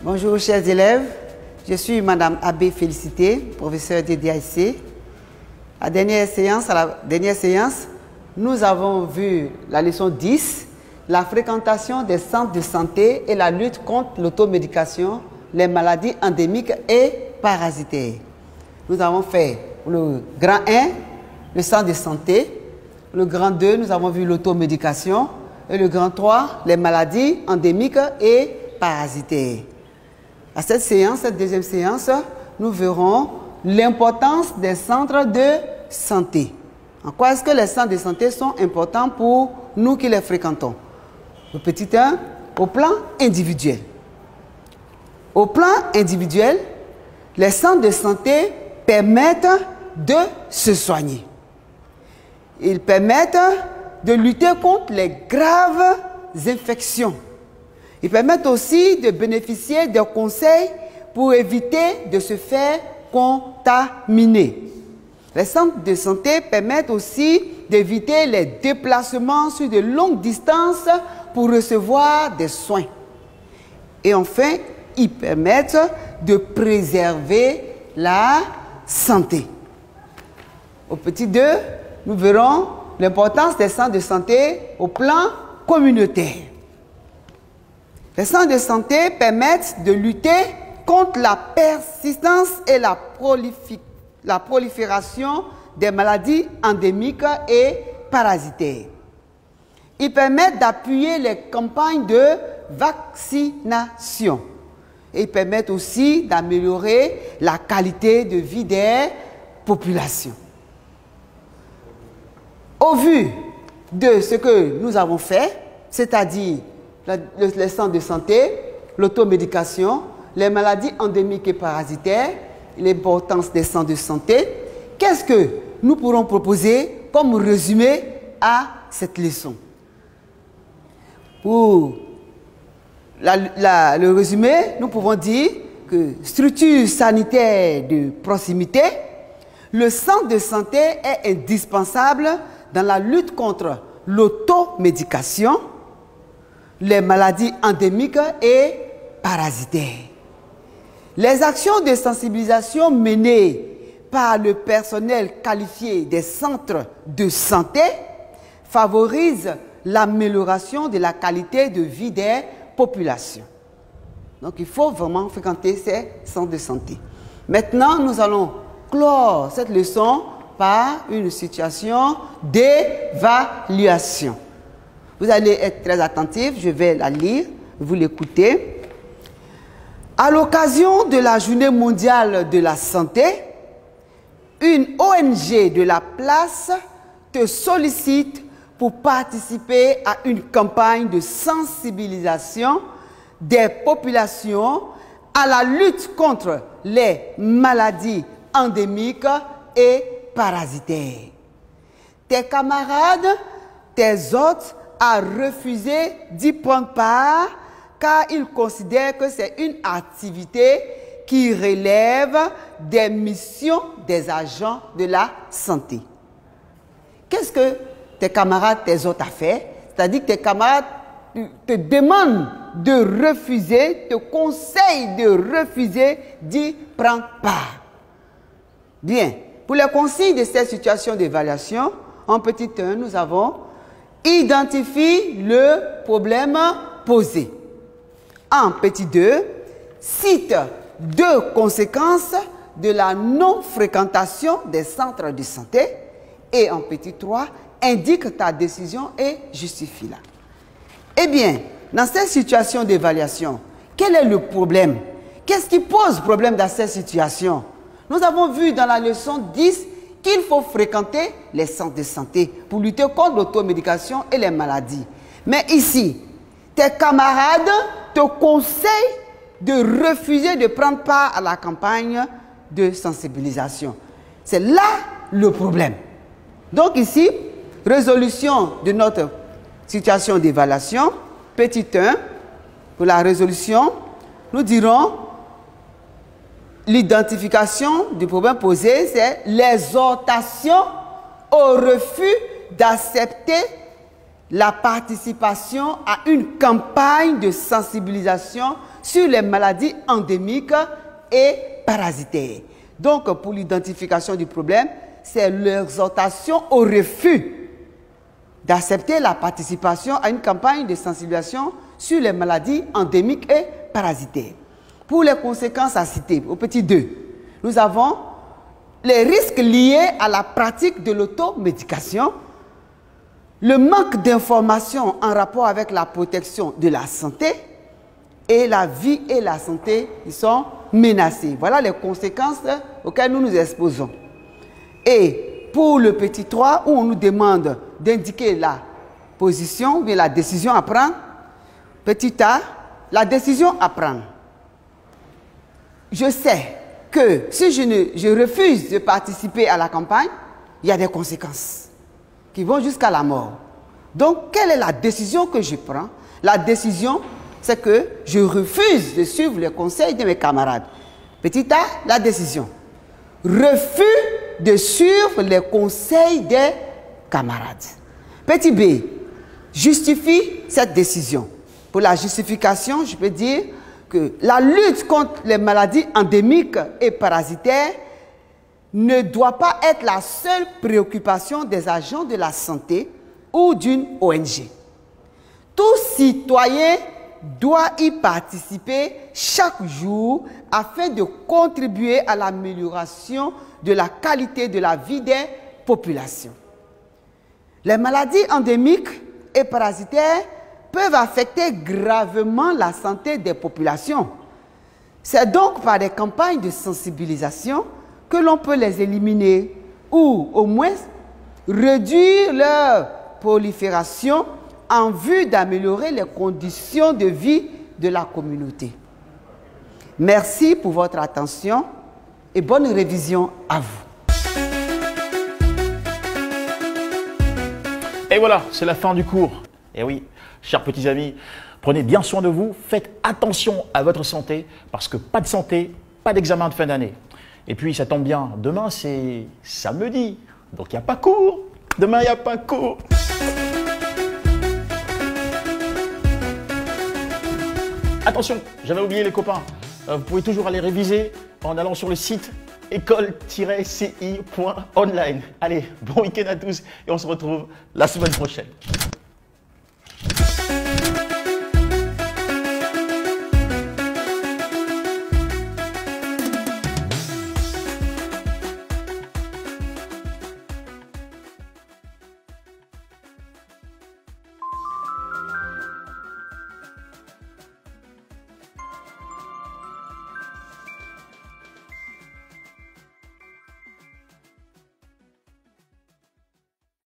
Bonjour chers élèves, je suis Madame Abbé Félicité, professeure de DAIC. À la dernière séance, nous avons vu la leçon 10, la fréquentation des centres de santé et la lutte contre l'automédication, les maladies endémiques et parasitaires. Nous avons fait le grand 1, le centre de santé. Le grand 2, nous avons vu l'automédication. Et le grand 3, les maladies endémiques et parasitaires. À cette séance, cette deuxième séance, nous verrons l'importance des centres de santé. En quoi est-ce que les centres de santé sont importants pour nous qui les fréquentons? Le petit 1, au plan individuel. Au plan individuel, les centres de santé permettent de se soigner. Ils permettent de lutter contre les graves infections. Ils permettent aussi de bénéficier de conseils pour éviter de se faire contaminer. Les centres de santé permettent aussi d'éviter les déplacements sur de longues distances pour recevoir des soins. Et enfin, ils permettent de préserver la santé. Au petit 2, nous verrons l'importance des centres de santé au plan communautaire. Les centres de santé permettent de lutter contre la persistance et la prolifération des maladies endémiques et parasitaires. Ils permettent d'appuyer les campagnes de vaccination. Et ils permettent aussi d'améliorer la qualité de vie des populations. Au vu de ce que nous avons fait, c'est-à-dire les centres de santé, l'automédication, les maladies endémiques et parasitaires, l'importance des centres de santé, qu'est-ce que nous pourrons proposer comme résumé à cette leçon? Pour le résumé, nous pouvons dire que structure sanitaire de proximité, le centre de santé est indispensable dans la lutte contre l'automédication, les maladies endémiques et parasitaires. Les actions de sensibilisation menées par le personnel qualifié des centres de santé favorisent l'amélioration de la qualité de vie des populations. Donc il faut vraiment fréquenter ces centres de santé. Maintenant, nous allons clore cette leçon par une situation d'évaluation. Vous allez être très attentifs, je vais la lire, vous l'écoutez. À l'occasion de la Journée mondiale de la santé, une ONG de la place te sollicite pour participer à une campagne de sensibilisation des populations à la lutte contre les maladies endémiques et parasitaires. Tes camarades, tes hôtes, a refusé d'y prendre part car ils considèrent que c'est une activité qui relève des missions des agents de la santé. Qu'est-ce que tes camarades, tes hôtes ont fait? C'est-à-dire que tes camarades te demandent de refuser, te conseillent de refuser d'y prendre part. Bien, pour les consignes de cette situation d'évaluation, en petit 1, nous avons identifie le problème posé. En petit 2, cite 2 conséquences de la non-fréquentation des centres de santé. Et en petit 3, indique ta décision et justifie-la. Eh bien, dans cette situation d'évaluation, quel est le problème? Qu'est-ce qui pose problème dans cette situation? Nous avons vu dans la leçon 10 qu'il faut fréquenter les centres de santé pour lutter contre l'automédication et les maladies. Mais ici, tes camarades te conseillent de refuser de prendre part à la campagne de sensibilisation. C'est là le problème. Donc ici, résolution de notre situation d'évaluation, petit 1, pour la résolution, nous dirons l'identification du problème posé, c'est l'exhortation au refus d'accepter la participation à une campagne de sensibilisation sur les maladies endémiques et parasitaires. Donc, pour l'identification du problème, c'est l'exhortation au refus d'accepter la participation à une campagne de sensibilisation sur les maladies endémiques et parasitaires. Pour les conséquences à citer, au petit 2, nous avons les risques liés à la pratique de l'automédication, le manque d'informations en rapport avec la protection de la santé et la vie et la santé qui sont menacées. Voilà les conséquences auxquelles nous nous exposons. Et pour le petit 3, où on nous demande d'indiquer la position ou bien la décision à prendre, petit a, la décision à prendre. Je sais que si je refuse de participer à la campagne, il y a des conséquences qui vont jusqu'à la mort. Donc, quelle est la décision que je prends? La décision, c'est que je refuse de suivre les conseils de mes camarades. Petit a, la décision. Refus de suivre les conseils des camarades. Petit b, justifie cette décision. Pour la justification, je peux dire que la lutte contre les maladies endémiques et parasitaires ne doit pas être la seule préoccupation des agents de la santé ou d'une ONG. Tout citoyen doit y participer chaque jour afin de contribuer à l'amélioration de la qualité de la vie des populations. Les maladies endémiques et parasitaires peuvent affecter gravement la santé des populations. C'est donc par des campagnes de sensibilisation que l'on peut les éliminer ou au moins réduire leur prolifération en vue d'améliorer les conditions de vie de la communauté. Merci pour votre attention et bonne révision à vous. Et voilà, c'est la fin du cours. Et oui, chers petits amis, prenez bien soin de vous, faites attention à votre santé, parce que pas de santé, pas d'examen de fin d'année. Et puis, ça tombe bien, demain c'est samedi, donc il n'y a pas cours. Demain, il n'y a pas cours. Attention, j'avais oublié les copains, vous pouvez toujours aller réviser en allant sur le site école-ci.online. Allez, bon week-end à tous et on se retrouve la semaine prochaine.